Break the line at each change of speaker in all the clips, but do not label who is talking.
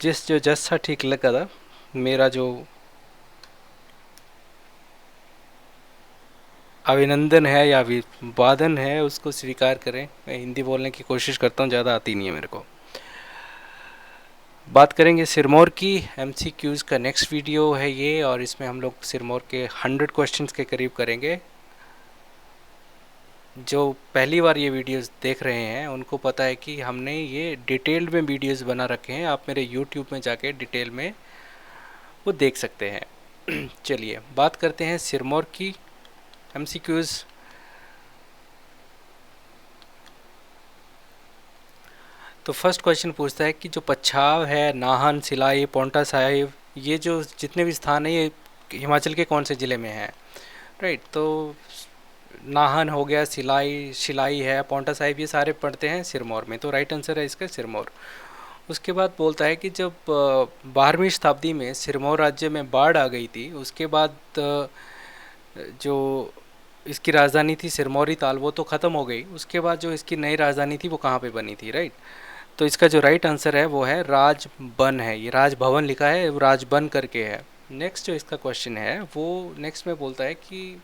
जो जैसा ठीक लगा था, मेरा जो अभिनंदन है या अभिवादन है उसको स्वीकार करें। मैं हिंदी बोलने की कोशिश करता हूँ, ज़्यादा आती नहीं है मेरे को। बात करेंगे सिरमौर की। एमसीक्यूज़ का नेक्स्ट वीडियो है ये, और इसमें हम लोग सिरमौर के 100 क्वेश्चंस के करीब करेंगे। जो पहली बार ये वीडियोस देख रहे हैं उनको पता है कि हमने ये डिटेल्ड में वीडियोस बना रखे हैं, आप मेरे यूट्यूब में जाके डिटेल में वो देख सकते हैं। चलिए बात करते हैं सिरमौर की एमसीक्यूज़। तो फर्स्ट क्वेश्चन पूछता है कि जो पच्छाव है, नाहन, सिलाई, पोंटा साहिब, ये जो जितने भी स्थान हैं ये हिमाचल के कौन से ज़िले में हैं? राइट, तो नाहन हो गया, सिलाई शिलाई है, पोंटा साहिब, ये सारे पड़ते हैं सिरमौर में, तो राइट आंसर है इसका सिरमौर। उसके बाद बोलता है कि जब 12वीं शताब्दी में सिरमौर राज्य में बाढ़ आ गई थी, उसके बाद जो इसकी राजधानी थी सिरमौरी ताल, वो तो ख़त्म हो गई, उसके बाद जो इसकी नई राजधानी थी वो कहाँ पे बनी थी? राइट, तो इसका जो राइट आंसर है वो है राजबन है। ये राजभवन लिखा है, वो राजबन करके है। नेक्स्ट जो इसका क्वेश्चन है वो नेक्स्ट में बोलता है कि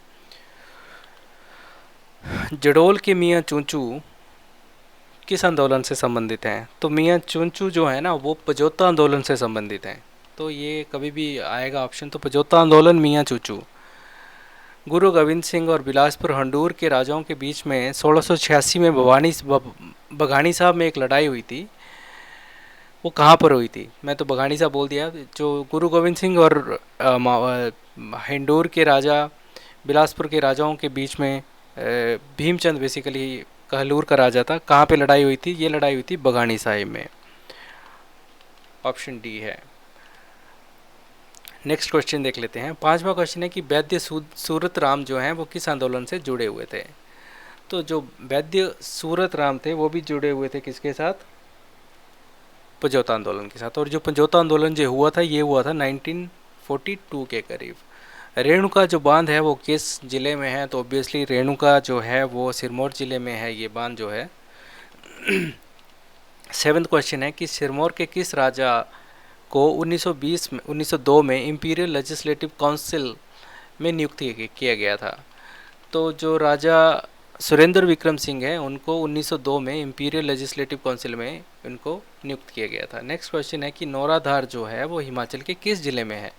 जडोल के मियाँ चूंचू किस आंदोलन से संबंधित हैं? तो मियाँ चुनचू जो है ना वो पजोता आंदोलन से संबंधित हैं। तो ये कभी भी आएगा ऑप्शन, तो पजोता आंदोलन, मियाँ चूंचू। गुरु गोविंद सिंह और बिलासपुर हंडूर के राजाओं के बीच में 1686 में बघानी साहब में एक लड़ाई हुई थी, वो कहाँ पर हुई थी? मैं तो बघानी साहब बोल दिया। जो गुरु गोविंद सिंह और हिंडूर के राजा, बिलासपुर के राजाओं के बीच में भीमचंद बेसिकली कहलूर का राजा था, कहाँ पे लड़ाई हुई थी? ये लड़ाई हुई थी बघानी साहिब में। ऑप्शन डी है। नेक्स्ट क्वेश्चन देख लेते हैं। पांचवा क्वेश्चन है कि वैद्य सूरत राम जो हैं वो किस आंदोलन से जुड़े हुए थे? तो जो वैद्य सूरत राम थे वो भी जुड़े हुए थे किसके साथ? पजौता आंदोलन के साथ। और जो पजौता आंदोलन जो हुआ था ये हुआ था 1942 के करीब। रेणुका जो बांध है वो किस ज़िले में है? तो ऑब्वियसली रेणुका जो है वो सिरमौर ज़िले में है, ये बांध जो है। सेवन्थ क्वेश्चन है कि सिरमौर के किस राजा को 1902 में इंपीरियल लेजिस्लेटिव काउंसिल में नियुक्त किया गया था? तो जो राजा सुरेंद्र विक्रम सिंह हैं उनको 1902 में इंपीरियल लेजिस्लेटिव काउंसिल में उनको नियुक्त किया गया था। नेक्स्ट क्वेश्चन है कि नौराधार जो है वो हिमाचल के किस ज़िले में है?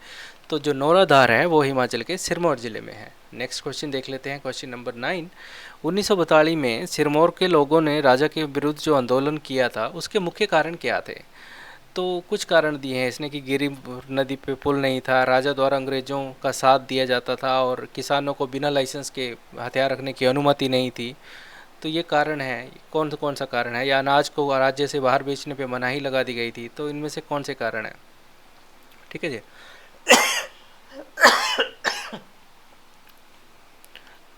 तो जो नौराधार है वो हिमाचल के सिरमौर ज़िले में है। नेक्स्ट क्वेश्चन देख लेते हैं, क्वेश्चन नंबर 9। 1942 में सिरमौर के लोगों ने राजा के विरुद्ध जो आंदोलन किया था उसके मुख्य कारण क्या थे? तो कुछ कारण दिए हैं इसने कि गिरी नदी पे पुल नहीं था, राजा द्वारा अंग्रेज़ों का साथ दिया जाता था, और किसानों को बिना लाइसेंस के हथियार रखने की अनुमति नहीं थी। तो ये कारण है, कौन सा कारण है? या अनाज को राज्य से बाहर बेचने पे मनाही लगा दी गई थी? तो इनमें से कौन से कारण है? ठीक है जी।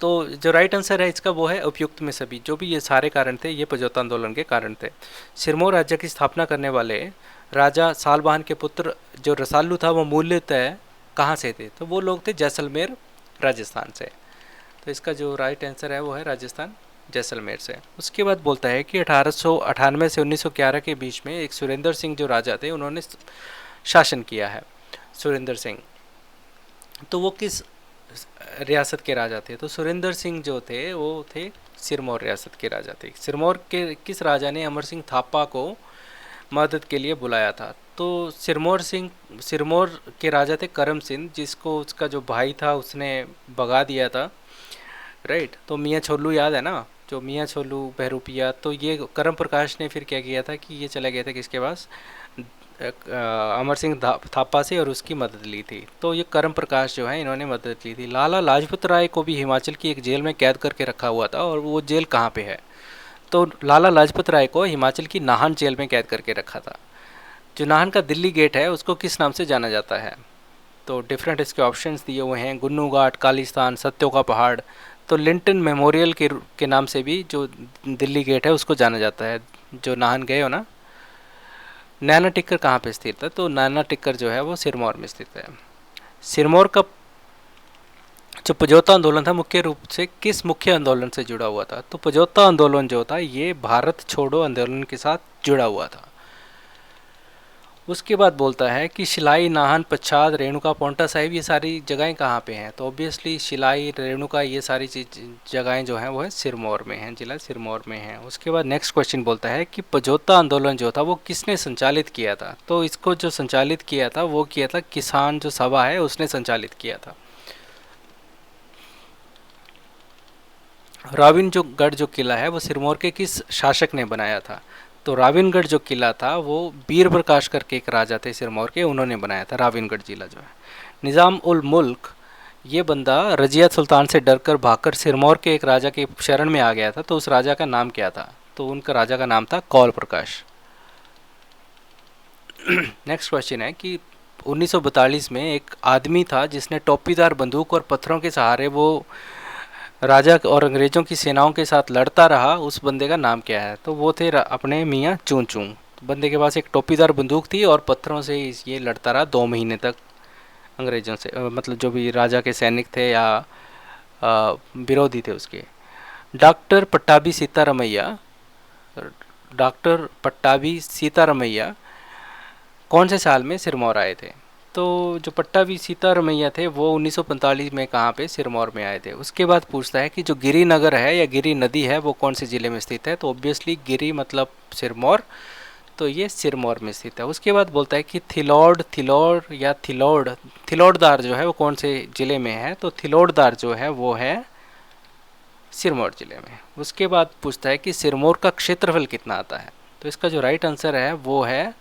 तो जो राइट आंसर है इसका वो है उपयुक्त में सभी। जो भी ये सारे कारण थे ये पजौता आंदोलन के कारण थे। सिरमौर राज्य की स्थापना करने वाले राजा सालबहान के पुत्र जो रसालू था वो मूल्यतः कहाँ से थे? तो वो लोग थे जैसलमेर, राजस्थान से। तो इसका जो राइट आंसर है वो है राजस्थान, जैसलमेर से। उसके बाद बोलता है कि 1898 से 1911 के बीच में एक सुरेंद्र सिंह जो राजा थे उन्होंने शासन किया है। सुरेंद्र सिंह, तो वो किस रियासत के राजा थे? तो सुरेंद्र सिंह जो थे वो थे सिरमौर रियासत के राजा थे। सिरमौर के किस राजा ने अमर सिंह थापा को मदद के लिए बुलाया था? तो सिरमौर के राजा थे करम सिंह, जिसको उसका जो भाई था उसने भगा दिया था। राइट, तो मियाँ छोलू याद है ना, जो मियाँ छोलू बहरूपिया, तो ये करम प्रकाश ने फिर क्या किया था कि ये चले गए थे किसके पास? अमर सिंह थापा से, और उसकी मदद ली थी। तो ये करम प्रकाश जो है इन्होंने मदद ली थी। लाला लाजपत राय को भी हिमाचल की एक जेल में कैद करके रखा हुआ था, और वो जेल कहाँ पे है? तो लाला लाजपत राय को हिमाचल की नाहन जेल में कैद करके रखा था। जो नाहन का दिल्ली गेट है उसको किस नाम से जाना जाता है? तो डिफरेंट इसके ऑप्शंस दिए हुए हैं, गुन्नू घाट, कालिस्तान, सत्यों का पहाड़। तो लिंटन मेमोरियल के नाम से भी जो दिल्ली गेट है उसको जाना जाता है। जो नाहन गए हो ना। नैना टिक्कर कहाँ पे स्थित है? तो नैना टिक्कर जो है वो सिरमौर में स्थित है। सिरमौर का जो पजौता आंदोलन था मुख्य रूप से किस मुख्य आंदोलन से जुड़ा हुआ था? तो पजौता आंदोलन जो था ये भारत छोड़ो आंदोलन के साथ जुड़ा हुआ था। उसके बाद बोलता है कि शिलाई, नाहन, पच्छाद, रेणुका, पांवटा साहिब ये सारी जगहें कहाँ पे हैं। तो ऑब्वियसली शिलाई, रेणुका ये सारी चीज जगहें जो हैं वो है सिरमौर में हैं, जिला सिरमौर में है। उसके बाद नेक्स्ट क्वेश्चन बोलता है कि पजोता आंदोलन जो था वो किसने संचालित किया था। तो इसको जो संचालित किया था वो किया था किसान जो सभा है उसने संचालित किया था। राविनगढ़ जो किला है वो सिरमौर के किस शासक ने बनाया था। तो राविनगढ़ जो किला था वो वीर प्रकाश करके एक राजा थे सिरमौर के, उन्होंने बनाया था राविनगढ़ जिला जो है। निज़ाम उल मुल्क ये बंदा रजिया सुल्तान से डरकर भागकर सिरमौर के एक राजा के शरण में आ गया था। तो उस राजा का नाम क्या था। तो उनका राजा का नाम था कौल प्रकाश। नेक्स्ट क्वेश्चन है कि 1942 में एक आदमी था जिसने टोपीदार बंदूक और पत्थरों के सहारे वो राजा और अंग्रेज़ों की सेनाओं के साथ लड़ता रहा, उस बंदे का नाम क्या है। तो वो थे अपने मियाँ चूं चूं। बंदे के पास एक टोपीदार बंदूक थी और पत्थरों से ये लड़ता रहा 2 महीने तक अंग्रेज़ों से, मतलब जो भी राजा के सैनिक थे या विरोधी थे उसके। डॉक्टर पट्टाभी सीतारमैया, डॉक्टर पट्टाभी सीतारमैया कौन से साल में सिरमौर आए थे। तो जो पट्टाभी सीतारमैया थे वो 1945 में कहाँ पे सिरमौर में आए थे। उसके बाद पूछता है कि जो गिरी नगर है या गिरी नदी है वो कौन से ज़िले में स्थित है। तो ऑब्वियसली गिरी मतलब सिरमौर, तो ये सिरमौर में स्थित है। उसके बाद बोलता है कि थिलोड़ या थिलोड़दार जो है वो कौन से ज़िले में है। तो थिलोड़दार जो है वो है सिरमौर ज़िले में। उसके बाद पूछता है कि सिरमौर का क्षेत्रफल कितना आता है। तो इसका जो राइट आंसर है वो है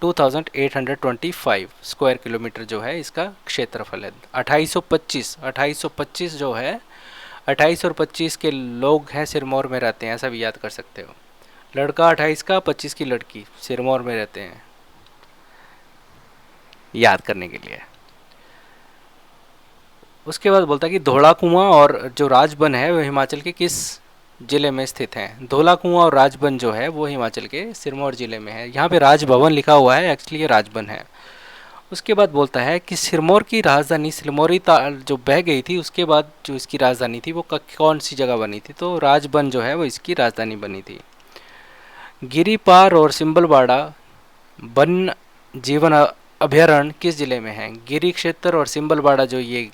2825 स्क्वायर किलोमीटर जो है इसका क्षेत्रफल है। 2825 जो है 28 और 25 के लोग हैं सिरमौर में रहते हैं, ऐसा भी याद कर सकते हो। लड़का 28 का, 25 की लड़की सिरमौर में रहते हैं, याद करने के लिए। उसके बाद बोलता है कि धौला कुआं और जो राजबन है वो हिमाचल के किस जिले में स्थित हैं। धौला कुआं और राजबन जो है वो हिमाचल के सिरमौर जिले में है। यहाँ पे राजभवन लिखा हुआ है, एक्चुअली ये राजबन है। उसके बाद बोलता है कि सिरमौर की राजधानी सिरमौरी ताल जो बह गई थी उसके बाद जो इसकी राजधानी थी वो कौन सी जगह बनी थी। तो राजबन जो है वो इसकी राजधानी बनी थी। गिरिपार और सिंबलवाड़ा वन जीवन अभयारण्य किस जिले में है। गिरी क्षेत्र और सिंबलवाड़ा जो ये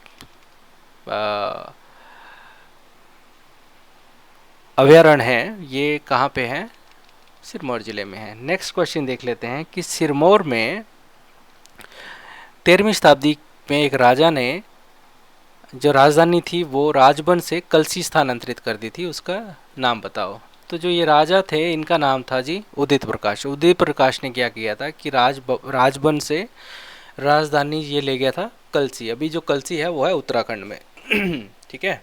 अभयारण्य है ये कहाँ पे है, सिरमौर जिले में है। नेक्स्ट क्वेश्चन देख लेते हैं कि सिरमौर में 13वीं शताब्दी में एक राजा ने जो राजधानी थी वो राजबन से कलसी स्थानांतरित कर दी थी, उसका नाम बताओ। तो जो ये राजा थे इनका नाम था जी उदित प्रकाश। उदित प्रकाश ने क्या किया था कि राजबन से राजधानी ये ले गया था कलसी। अभी जो कलसी है वो है उत्तराखंड में। ठीक है,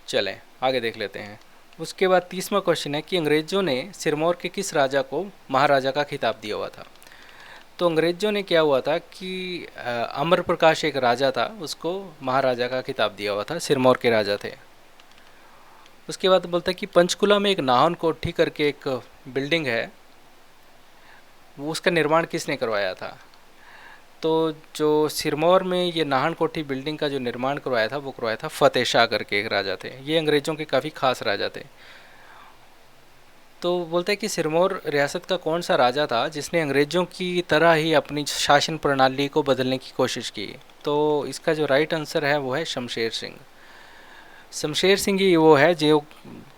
चलें आगे देख लेते हैं। उसके बाद 30वां क्वेश्चन है कि अंग्रेज़ों ने सिरमौर के किस राजा को महाराजा का खिताब दिया हुआ था। तो अंग्रेज़ों ने क्या हुआ था कि अमर प्रकाश एक राजा था, उसको महाराजा का खिताब दिया हुआ था, सिरमौर के राजा थे। उसके बाद बोलता है कि पंचकुला में एक नाहन कोठी करके एक बिल्डिंग है, वो उसका निर्माण किसने करवाया था। तो जो सिरमौर में ये नाहन कोठी बिल्डिंग का जो निर्माण करवाया था वो करवाया था फतेह शाह करके एक राजा थे। ये अंग्रेज़ों के काफ़ी खास राजा थे। तो बोलते हैं कि सिरमौर रियासत का कौन सा राजा था जिसने अंग्रेज़ों की तरह ही अपनी शासन प्रणाली को बदलने की कोशिश की। तो इसका जो राइट आंसर है वो है शमशेर सिंह। शमशेर सिंह ही वो है जो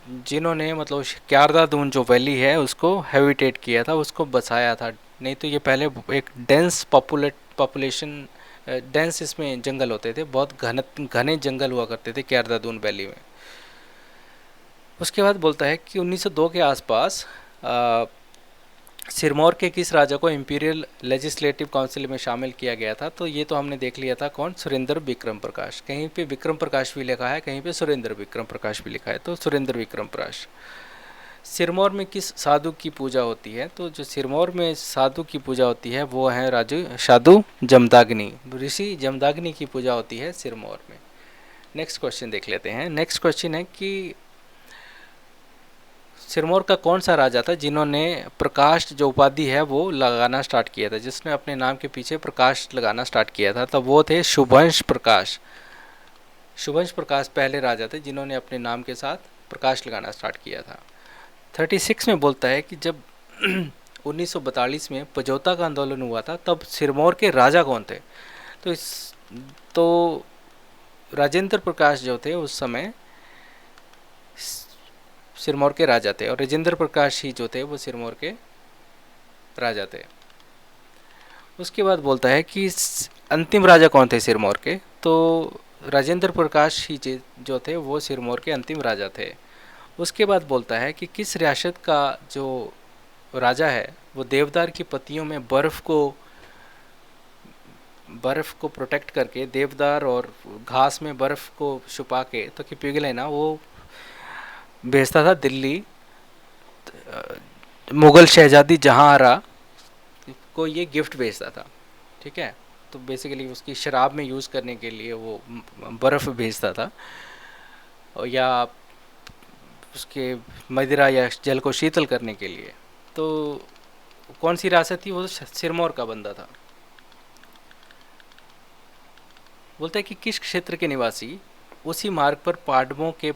जिन्होंने मतलब क्यारदा दून जो वैली है उसको हैबिटेट किया था, उसको बसाया था। नहीं तो ये पहले एक डेंस पॉपुलेशन डेंस इसमें जंगल होते थे, बहुत घने जंगल हुआ करते थे क्यारदा दून वैली में। उसके बाद बोलता है कि 1902 के आसपास सिरमौर के किस राजा को इंपीरियल लेजिस्लेटिव काउंसिल में शामिल किया गया था। तो ये तो हमने देख लिया था, कौन, सुरेंद्र विक्रम प्रकाश। कहीं पे विक्रम प्रकाश भी लिखा है, कहीं पे सुरेंद्र विक्रम प्रकाश भी लिखा है, तो सुरेंद्र विक्रम प्रकाश। सिरमौर में किस साधु की पूजा होती है। तो जो सिरमौर में साधु की पूजा होती है वो है साधु जमदाग्नि, ऋषि जमदाग्नि की पूजा होती है सिरमौर में। नेक्स्ट क्वेश्चन देख लेते हैं। नेक्स्ट क्वेश्चन है कि सिरमौर का कौन सा राजा था जिन्होंने प्रकाश जो उपाधि है वो लगाना स्टार्ट किया था, जिसने अपने नाम के पीछे प्रकाश लगाना स्टार्ट किया था। तो वो थे शुभंश प्रकाश। शुभंश प्रकाश पहले राजा थे जिन्होंने अपने नाम के साथ प्रकाश लगाना स्टार्ट किया था। 36 में बोलता है कि जब 1942 में पजौता का आंदोलन हुआ था, तब सिरमौर के राजा कौन थे? तो इस तो राजेंद्र प्रकाश जो थे उस समय सिरमौर के राजा थे, और राजेंद्र प्रकाश ही जो थे वो सिरमौर के राजा थे। उसके बाद बोलता है कि अंतिम राजा कौन थे सिरमौर के? तो राजेंद्र प्रकाश ही जो थे वो सिरमौर के अंतिम राजा थे। उसके बाद बोलता है कि किस रियासत का जो राजा है वो देवदार की पत्तियों में बर्फ़ को प्रोटेक्ट करके, देवदार और घास में बर्फ़ को छुपा के तो कि पिघले ना, वो भेजता था दिल्ली मुग़ल शहजादी जहांआरा को ये गिफ्ट भेजता था। ठीक है, तो बेसिकली उसकी शराब में यूज़ करने के लिए वो बर्फ़ भेजता था, या उसके मदिरा या जल को शीतल करने के लिए। तो कौन सी रियासत थी? वो सिरमौर का बंदा था। बोलता है कि किस क्षेत्र के निवासी उसी मार्ग पर पांडवों के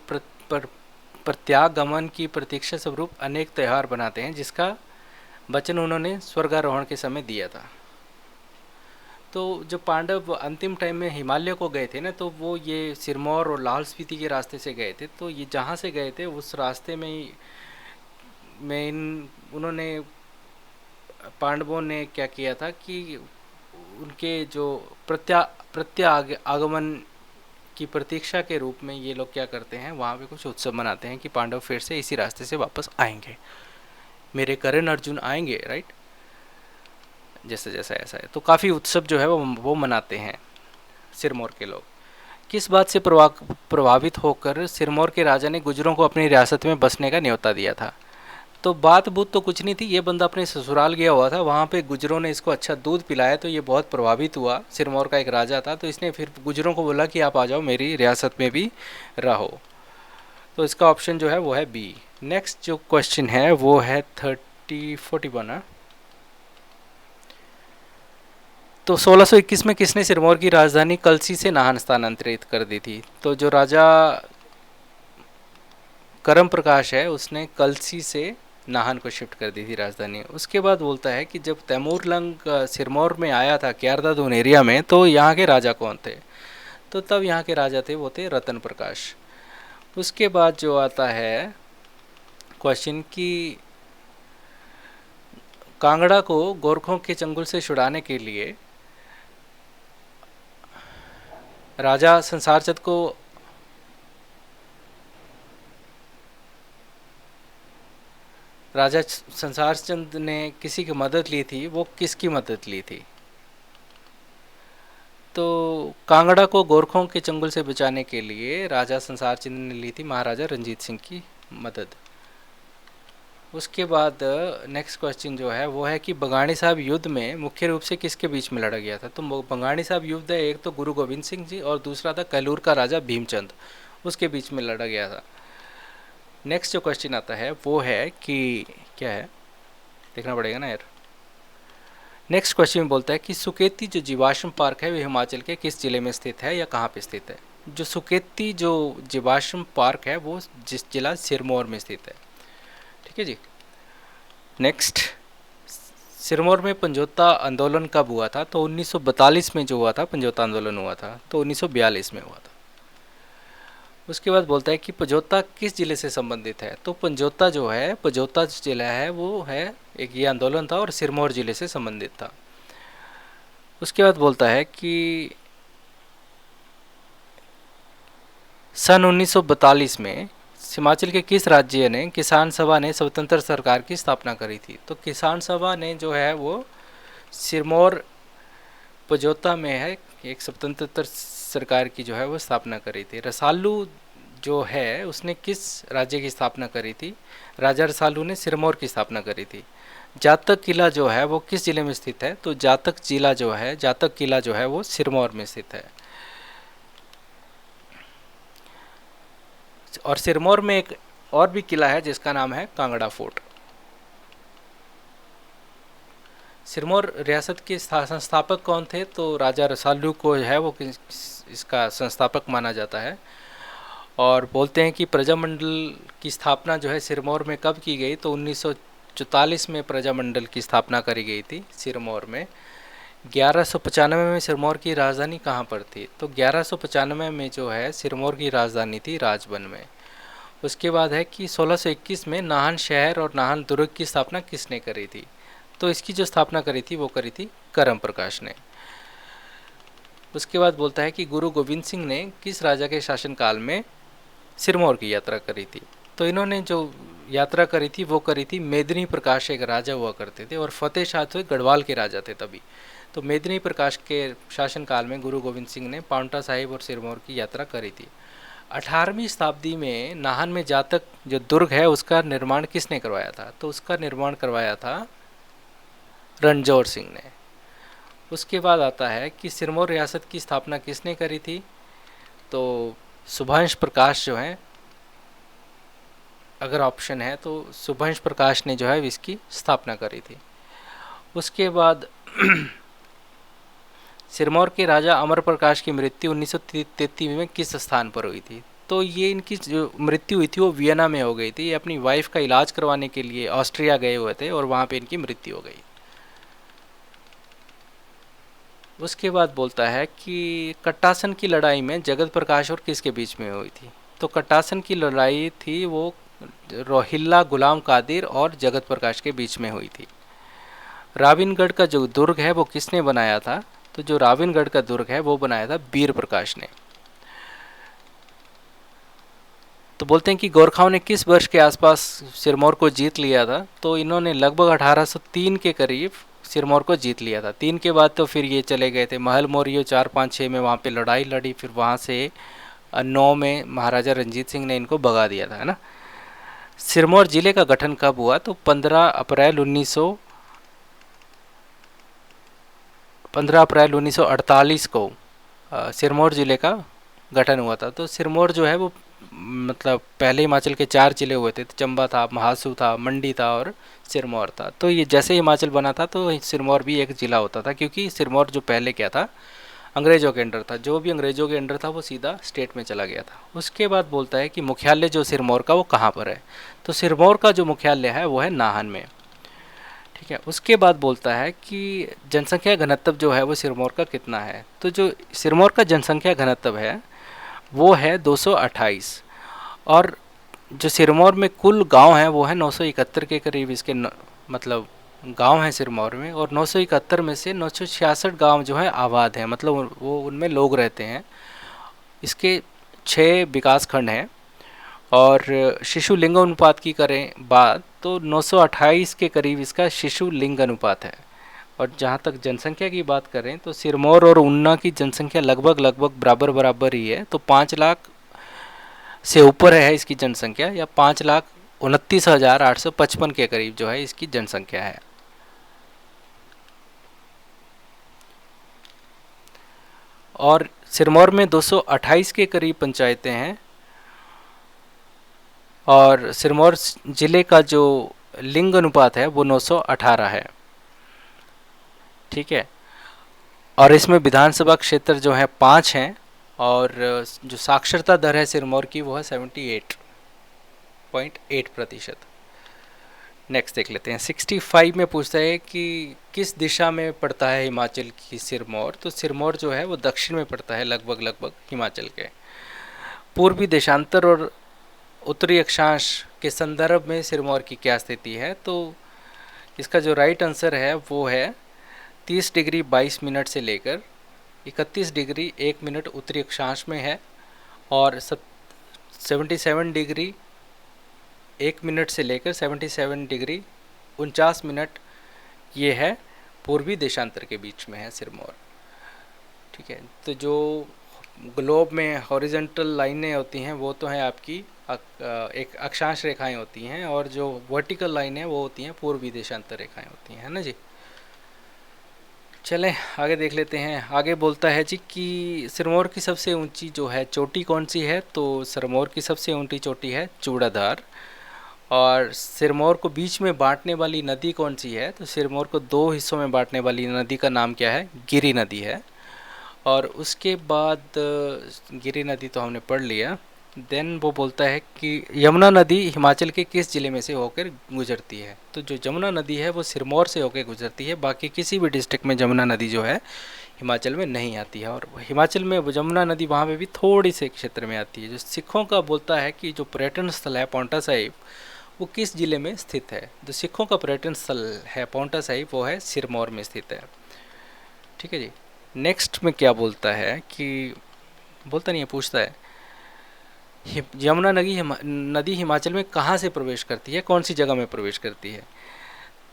प्रत्यागमन की प्रतीक्षा स्वरूप अनेक त्यौहार बनाते हैं, जिसका वचन उन्होंने स्वर्गारोहण के समय दिया था। तो जब पांडव अंतिम टाइम में हिमालय को गए थे ना, तो वो ये सिरमौर और लाहौल स्पीति के रास्ते से गए थे। तो ये जहाँ से गए थे उस रास्ते में उन्होंने, पांडवों ने क्या किया था कि उनके जो आगमन की प्रतीक्षा के रूप में ये लोग क्या करते हैं, वहाँ पे कुछ उत्सव मनाते हैं कि पांडव फिर से इसी रास्ते से वापस आएंगे, मेरे कर्ण अर्जुन आएंगे, राइट, जैसे जैसा ऐसा है। तो काफ़ी उत्सव जो है वो मनाते हैं सिरमौर के लोग। किस बात से प्रभावित होकर सिरमौर के राजा ने गुजरों को अपनी रियासत में बसने का न्योता दिया था? तो बात बूत तो कुछ नहीं थी, ये बंदा अपने ससुराल गया हुआ था, वहाँ पे गुजरों ने इसको अच्छा दूध पिलाया, तो ये बहुत प्रभावित हुआ। सिरमौर का एक राजा था, तो इसने फिर गुजरों को बोला कि आप आ जाओ, मेरी रियासत में भी रहो। तो इसका ऑप्शन जो है वो है बी। नेक्स्ट जो क्वेश्चन है वो है 41। तो 1621 में किसने सिरमौर की राजधानी कलसी से नाहन स्थानांतरित कर दी थी? तो जो राजा करम प्रकाश है उसने कलसी से नाहन को शिफ्ट कर दी थी राजधानी। उसके बाद बोलता है कि जब तैमूर लंग सिरमौर में आया था क्यारदादून एरिया में, तो यहाँ के राजा कौन थे? तो तब यहाँ के राजा थे वो थे रतन प्रकाश। उसके बाद जो आता है क्वेश्चन कि कांगड़ा को गोरखों के चंगुल से छुड़ाने के लिए राजा संसार चंद ने किसी की मदद ली थी, वो किसकी मदद ली थी? तो कांगड़ा को गोरखों के चंगुल से बचाने के लिए राजा संसार चंद ने ली थी महाराजा रंजीत सिंह की मदद। उसके बाद नेक्स्ट क्वेश्चन जो है वो है कि बंगाणी साहब युद्ध में मुख्य रूप से किसके बीच में लड़ा गया था? तो बंगाणी साहब युद्ध है, एक तो गुरु गोविंद सिंह जी और दूसरा था कैलूर का राजा भीमचंद, उसके बीच में लड़ा गया था। नेक्स्ट जो क्वेश्चन आता है वो है कि क्या है, देखना पड़ेगा ना यार। नेक्स्ट क्वेश्चन में बोलता है कि सुकेती जो जीवाश्म पार्क है वो हिमाचल के किस जिले में स्थित है या कहाँ पे स्थित है? जो सुकेती जो जीवाश्म पार्क है वो जिस जिला सिरमौर में स्थित है। ठीक है जी। नेक्स्ट, सिरमौर में पंजोता आंदोलन कब हुआ था? तो 1942 में जो हुआ था पंजोता आंदोलन हुआ था, तो 1942 में हुआ था। उसके बाद बोलता है कि पंजोता किस जिले से संबंधित है? तो पंजोता जो है, पंजोता जिला है वो है एक, ये आंदोलन था और सिरमौर जिले से संबंधित था। उसके बाद बोलता है कि सन 1942 में हिमाचल के किस राज्य ने किसान सभा ने स्वतंत्र सरकार की स्थापना करी थी? तो किसान सभा ने जो है वो सिरमौर पंजोता में है एक स्वतंत्र सरकार की जो है वो स्थापना करी थी। रसालू जो है उसने किस राज्य की स्थापना करी थी? राजा रसालू ने सिरमौर की स्थापना करी थी। जातक किला जो है वो किस जिले में स्थित है? तो जातक किला जो है वो सिरमौर में स्थित है। और सिरमौर में एक और भी किला है जिसका नाम है कांगड़ा फोर्ट। सिरमौर रियासत के संस्थापक कौन थे? तो राजा रसालू को है वो इसका संस्थापक माना जाता है। और बोलते हैं कि प्रजामंडल की स्थापना जो है सिरमौर में कब की गई? तो 1144 में प्रजामंडल की स्थापना करी गई थी सिरमौर में। 1195 में सिरमौर की राजधानी कहाँ पर थी? तो 1195 में जो है सिरमौर की राजधानी थी राजबन में। उसके बाद है कि 1621 में नाहन शहर और नाहन दुर्ग की स्थापना किसने करी थी? तो इसकी जो स्थापना करी थी वो करी थी करम प्रकाश ने। उसके बाद बोलता है कि गुरु गोविंद सिंह ने किस राजा के शासनकाल में सिरमौर की यात्रा करी थी? तो इन्होंने जो यात्रा करी थी वो करी थी मेदिनी प्रकाश, एक राजा हुआ करते थे, और फतेह शाह तो गढ़वाल के राजा थे तभी। तो मेदिनी प्रकाश के शासनकाल में गुरु गोविंद सिंह ने पांवटा साहिब और सिरमौर की यात्रा करी थी। 18वीं शताब्दी में नाहन में जातक जो दुर्ग है उसका निर्माण किसने करवाया था? तो उसका निर्माण करवाया था रणजौर सिंह ने। उसके बाद आता है कि सिरमौर रियासत की स्थापना किसने करी थी? तो सुभाष प्रकाश जो है, अगर ऑप्शन है तो सुभाष प्रकाश ने जो है इसकी स्थापना करी थी। उसके बाद सिरमौर के राजा अमर प्रकाश की मृत्यु 1933 में किस स्थान पर हुई थी? तो ये इनकी जो मृत्यु हुई थी वो वियना में हो गई थी। ये अपनी वाइफ का इलाज करवाने के लिए ऑस्ट्रिया गए हुए थे और वहाँ पे इनकी मृत्यु हो गई। उसके बाद बोलता है कि कट्टासन की लड़ाई में जगत प्रकाश और किसके बीच में हुई थी? तो कट्टासन की लड़ाई थी वो रोहिल्ला, गुलाम कादिर और जगत प्रकाश के बीच में हुई थी। राविनगढ़ का जो दुर्ग है वो किसने बनाया था? तो जो राविनगढ़ का दुर्ग है वो बनाया था वीर प्रकाश ने। तो बोलते हैं कि गोरखाओं ने किस वर्ष के आसपास सिरमौर को जीत लिया था? तो इन्होंने लगभग 1803 के करीब सिरमौर को जीत लिया था। 3 के बाद तो फिर ये चले गए थे महल मौर्य, 4, 5, 6 में वहाँ पे लड़ाई लड़ी, फिर वहाँ से 9 में महाराजा रंजीत सिंह ने इनको भगा दिया था, है ना। सिरमौर जिले का गठन कब हुआ? तो 15 अप्रैल 1948 को सिरमौर ज़िले का गठन हुआ था। तो सिरमौर जो है वो मतलब पहले हिमाचल के 4 ज़िले हुए थे। चंबा था, महासू था, मंडी था और सिरमौर था। तो ये जैसे हिमाचल बना था तो सिरमौर भी एक ज़िला होता था, क्योंकि सिरमौर जो पहले क्या था, अंग्रेज़ों के अंडर था। जो भी अंग्रेज़ों के अंडर था वो सीधा स्टेट में चला गया था। उसके बाद बोलता है कि मुख्यालय जो सिरमौर का वो कहाँ पर है? तो सिरमौर का जो मुख्यालय है वो है नाहन में, ठीक है। उसके बाद बोलता है कि जनसंख्या घनत्व जो है वो सिरमौर का कितना है? तो जो सिरमौर का जनसंख्या घनत्व है वो है 228, और जो सिरमौर में कुल गांव है वो है 971 के करीब इसके मतलब गांव हैं सिरमौर में, और 971 में से 966 गांव जो है आबाद हैं, मतलब वो उनमें लोग रहते हैं। इसके 6 विकास खंड हैं, और शिशु लिंग अनुपात की करें बात तो 928 के करीब इसका शिशु लिंग अनुपात है। और जहाँ तक जनसंख्या की बात करें तो सिरमौर और ऊना की जनसंख्या लगभग बराबर बराबर ही है। तो 5 लाख से ऊपर है इसकी जनसंख्या, या 5,29,855 के करीब जो है इसकी जनसंख्या है। और सिरमौर में 228 के करीब पंचायतें हैं, और सिरमौर जिले का जो लिंग अनुपात है वो 918 है, ठीक है। और इसमें विधानसभा क्षेत्र जो है 5 हैं, और जो साक्षरता दर है सिरमौर की वो है 78.8%। नेक्स्ट देख लेते हैं। 65 में पूछता है कि किस दिशा में पड़ता है हिमाचल की सिरमौर? तो सिरमौर जो है वो दक्षिण में पड़ता है लगभग हिमाचल के। पूर्वी देशांतर और उत्तरी अक्षांश के संदर्भ में सिरमौर की क्या स्थिति है? तो इसका जो राइट आंसर है वो है 30 डिग्री 22 मिनट से लेकर 31 डिग्री 1 मिनट उत्तरी अक्षांश में है, और 77 डिग्री 1 मिनट से लेकर 77 डिग्री 49 मिनट ये है पूर्वी देशांतर के बीच में है सिरमौर, ठीक है। तो जो ग्लोब में हॉरिजेंटल लाइनें होती हैं वो तो हैं आपकी एक अक्षांश रेखाएं होती हैं, और जो वर्टिकल लाइनें वो होती हैं पूर्वी देशांतर रेखाएं होती हैं, है ना जी। चलें आगे देख लेते हैं। आगे बोलता है जी कि सिरमौर की सबसे ऊंची जो है चोटी कौन सी है? तो सिरमौर की सबसे ऊंची चोटी है चूड़ाधार। और सिरमौर को बीच में बांटने वाली नदी कौन सी है? तो सिरमौर को 2 हिस्सों में बांटने वाली नदी का नाम क्या है? गिरी नदी है। और उसके बाद गिरी नदी तो हमने पढ़ लिया। देन वो बोलता है कि यमुना नदी हिमाचल के किस ज़िले में से होकर गुजरती है। तो जो यमुना नदी है वो सिरमौर से होकर गुजरती है, बाकी किसी भी डिस्ट्रिक्ट में यमुना नदी जो है हिमाचल में नहीं आती है। और हिमाचल में यमुना नदी वहाँ पे भी थोड़ी से क्षेत्र में आती है। जो सिखों का बोलता है कि जो पर्यटन स्थल है पांवटा साहिब वो किस ज़िले में स्थित है। जो सिखों का पर्यटन स्थल है पांवटा साहिब वो है सिरमौर में स्थित है। ठीक है जी। नेक्स्ट में क्या बोलता है कि बोलता नहीं है, पूछता है यमुना नदी हिमाचल में कहाँ से प्रवेश करती है, कौन सी जगह में प्रवेश करती है।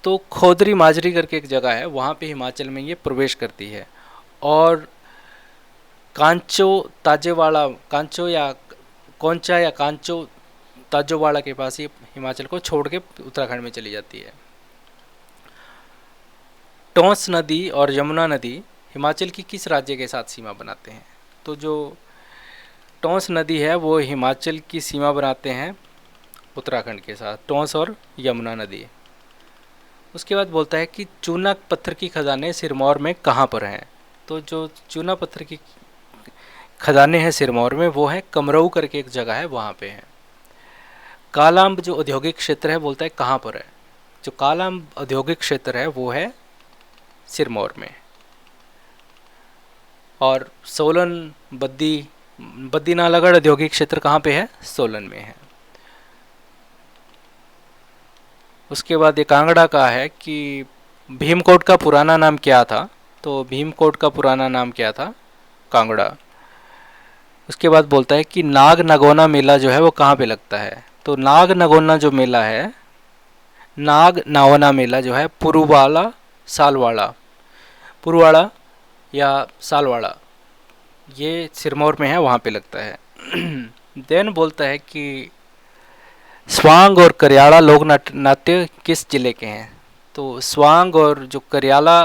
तो खोदरी माजरी करके एक जगह है, वहाँ पे हिमाचल में ये प्रवेश करती है। और कांचो ताजेवाड़ा, कांचो या कौंचा या कांचो ताजोवाड़ा के पास ये हिमाचल को छोड़ के उत्तराखंड में चली जाती है। टोंस नदी और यमुना नदी हिमाचल की किस राज्य के साथ सीमा बनाते हैं। तो जो टोंस नदी है वो हिमाचल की सीमा बनाते हैं उत्तराखंड के साथ, टोंस और यमुना नदी। उसके बाद बोलता है कि चूना पत्थर की खदानें सिरमौर में कहाँ पर हैं। तो जो चूना पत्थर की खदानें हैं सिरमौर में वो है कमरऊ करके एक जगह है, वहाँ पे है। कालाम्ब जो औद्योगिक क्षेत्र है बोलता है कहाँ पर है। जो कालाम्ब औद्योगिक क्षेत्र है वो है सिरमौर में। और सोलन बद्दी नालागढ़ औद्योगिक क्षेत्र कहाँ पे है, सोलन में है। उसके बाद ये कांगड़ा का है कि भीमकोट का पुराना नाम क्या था। तो भीमकोट का पुराना नाम क्या था, कांगड़ा। उसके बाद बोलता है कि नाग नगोना मेला जो है वो कहाँ पे लगता है। तो नाग नगोना जो मेला है, नाग नावना मेला जो है पुरुवाला सालवाड़ा, पुरवाड़ा या सालवाड़ा, ये सिरमौर में है, वहाँ पे लगता है। देन बोलता है कि स्वांग और करियाला लोक नाट्य किस जिले के हैं। तो स्वांग और जो करियाला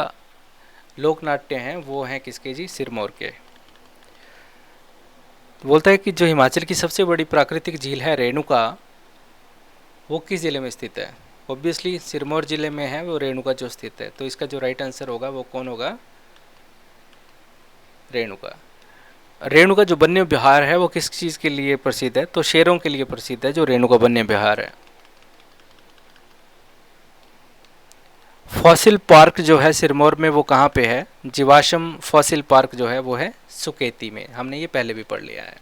लोक नाट्य हैं वो हैं किसके जी, सिरमौर के। बोलता है कि जो हिमाचल की सबसे बड़ी प्राकृतिक झील है रेणुका, वो किस ज़िले में स्थित है। ऑब्वियसली सिरमौर ज़िले में है वो रेणुका जो स्थित है। तो इसका जो राइट आंसर होगा वो कौन होगा, रेणुका। रेणुका जो वन्य विहार है वो किस चीज़ के लिए प्रसिद्ध है। तो शेरों के लिए प्रसिद्ध है जो रेणुका वन्य विहार है। फॉसिल पार्क जो है सिरमौर में वो कहाँ पे है। जीवाश्म फॉसिल पार्क जो है वो है सुकेती में, हमने ये पहले भी पढ़ लिया है।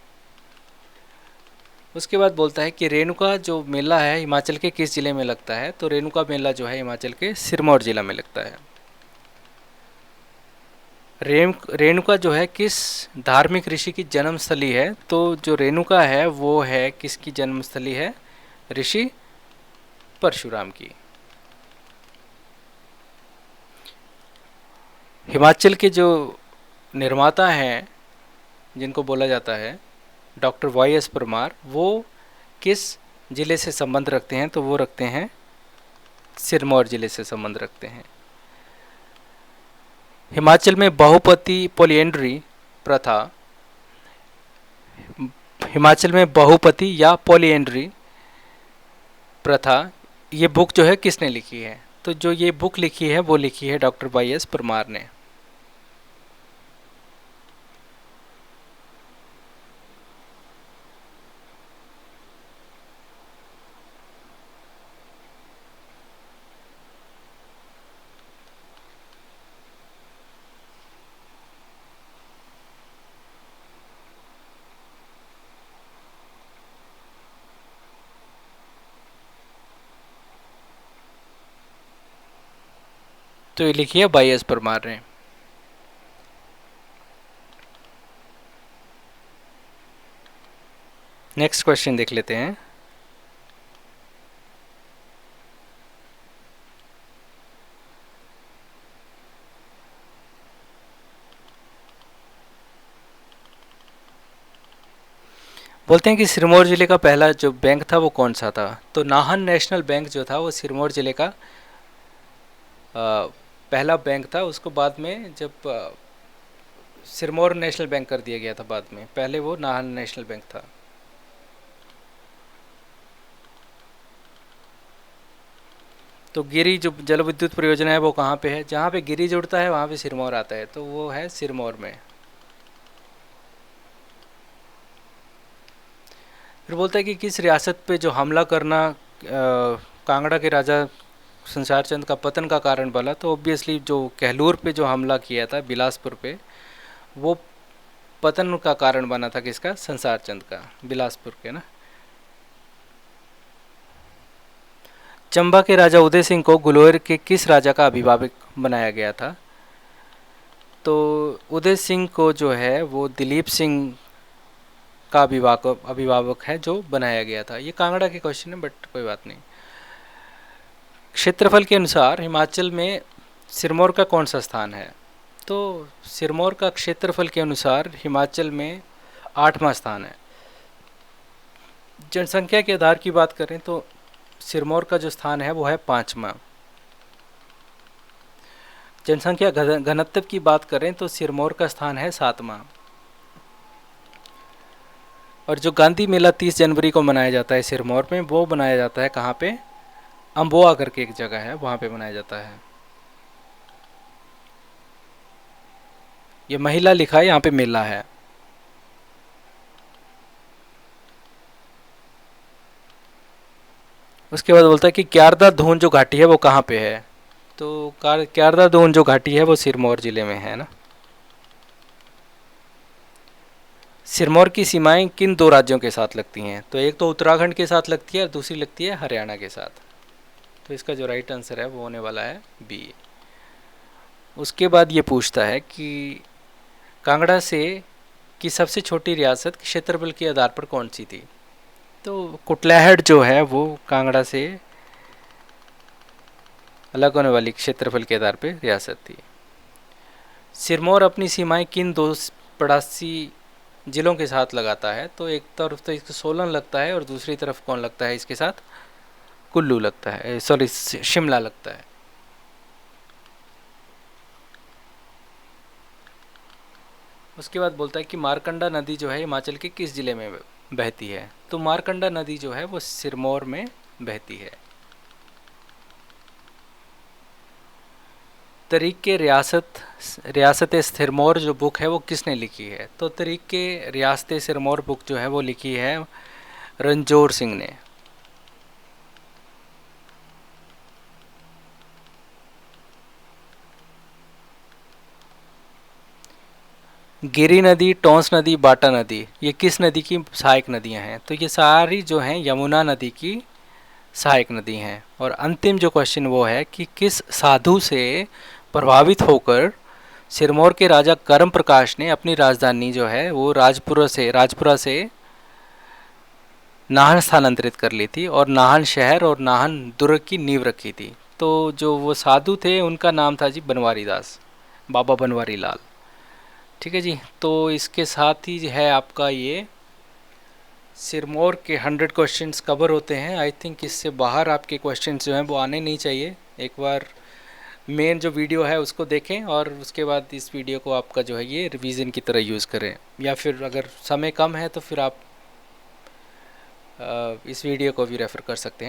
उसके बाद बोलता है कि रेणुका जो मेला है हिमाचल के किस ज़िले में लगता है। तो रेणुका मेला जो है हिमाचल के सिरमौर ज़िला में लगता है। रेणुका जो है किस धार्मिक ऋषि की जन्मस्थली है। तो जो रेणुका है वो है किसकी जन्मस्थली है, ऋषि परशुराम की। हिमाचल के जो निर्माता हैं जिनको बोला जाता है डॉक्टर वाई एस परमार, वो किस ज़िले से संबंध रखते हैं। तो वो रखते हैं सिरमौर ज़िले से संबंध रखते हैं। हिमाचल में बहुपति पॉलीएंड्री प्रथा, हिमाचल में बहुपति या पॉलीएंड्री प्रथा, ये बुक जो है किसने लिखी है। तो जो ये बुक लिखी है वो लिखी है डॉक्टर वाई एस परमार ने। तो ये लिखी है वाई एस परमार ने। नेक्स्ट क्वेश्चन देख लेते हैं। बोलते हैं कि सिरमौर ज़िले का पहला जो बैंक था वो कौन सा था। तो नाहन नेशनल बैंक जो था वो सिरमौर ज़िले का पहला बैंक था। उसको बाद में जब सिरमौर नेशनल बैंक कर दिया गया था बाद में, पहले वो नाहन नेशनल बैंक था। तो गिरी जो जल विद्युत परियोजना है वो कहाँ पे है, जहाँ पे गिरी जुड़ता है वहाँ पे सिरमौर आता है, तो वो है सिरमौर में। फिर बोलता है कि किस रियासत पे जो हमला करना कांगड़ा के राजा संसार चंद का पतन का कारण बना, तो ऑब्वियसली जो कहलूर पे जो हमला किया था बिलासपुर पे, वो पतन का कारण बना था किसका? संसार चंद का, बिलासपुर के ना। चंबा के राजा उदय सिंह को गुलोर के किस राजा का अभिभावक बनाया गया था? तो उदय सिंह को जो है वो दिलीप सिंह का अभिभावक है जो बनाया गया था। ये कांगड़ा के क्वेश्चन है बट कोई बात नहीं। क्षेत्रफल के अनुसार हिमाचल में सिरमौर का कौन सा स्थान है? तो सिरमौर का क्षेत्रफल के अनुसार हिमाचल में 8वां स्थान है। जनसंख्या के आधार की बात करें तो सिरमौर का जो स्थान है वो है 5वां। जनसंख्या घनत्व की बात करें तो सिरमौर का स्थान है 7वां। और जो गांधी मेला 30 जनवरी को मनाया जाता है सिरमौर में, वो मनाया जाता है कहाँ पे? अम्बोआ करके एक जगह है, वहाँ पे मनाया जाता है। ये महिला लिखा है, यहाँ पे मेला है। उसके बाद बोलता है कि क्यारदा धून जो घाटी है वो कहाँ पे है? तो क्यारदा धून जो घाटी है वो सिरमौर जिले में है ना। सिरमौर की सीमाएं किन 2 राज्यों के साथ लगती हैं? तो एक तो उत्तराखंड के साथ लगती है और दूसरी लगती है हरियाणा के साथ। तो इसका जो राइट आंसर है वो होने वाला है बी। उसके बाद ये पूछता है कि कांगड़ा से की सबसे छोटी रियासत क्षेत्रफल के आधार पर कौन सी थी? तो कुटलैहड़ जो है वो कांगड़ा से अलग होने वाली क्षेत्रफल के आधार पर रियासत थी। सिरमौर अपनी सीमाएं किन 2 पड़ोसी जिलों के साथ लगाता है? तो एक तरफ तो इसको सोलन लगता है और दूसरी तरफ कौन लगता है इसके साथ? कुल्लू लगता है, सॉरी शिमला लगता है। उसके बाद बोलता है कि मारकंडा नदी जो है हिमाचल के किस जिले में बहती है? तो मारकंडा नदी जो है वो सिरमौर में बहती है। तरीक के रियासत सिरमौर जो बुक है वो किसने लिखी है? तो तरीक के रियासत सिरमौर बुक जो है वो लिखी है रणजोर सिंह ने। गिरी नदी, टोंस नदी, बाटा नदी, ये किस नदी की सहायक नदियां हैं? तो ये सारी जो हैं यमुना नदी की सहायक नदी हैं। और अंतिम जो क्वेश्चन वो है कि किस साधु से प्रभावित होकर सिरमौर के राजा करम प्रकाश ने अपनी राजधानी जो है वो राजपुरा से नाहन स्थानांतरित कर ली थी और नाहन शहर और नाहन दुर्ग की नींव रखी थी? तो जो वो साधु थे उनका नाम था जी बनवारी दास, बाबा बनवारी लाल। ठीक है जी, तो इसके साथ ही है आपका ये सिरमौर के 100 क्वेश्चंस कवर होते हैं। आई थिंक इससे बाहर आपके क्वेश्चंस जो हैं वो आने नहीं चाहिए। एक बार मेन जो वीडियो है उसको देखें और उसके बाद इस वीडियो को आपका जो है ये रिवीजन की तरह यूज़ करें, या फिर अगर समय कम है तो फिर आप इस वीडियो को भी रेफ़र कर सकते हैं।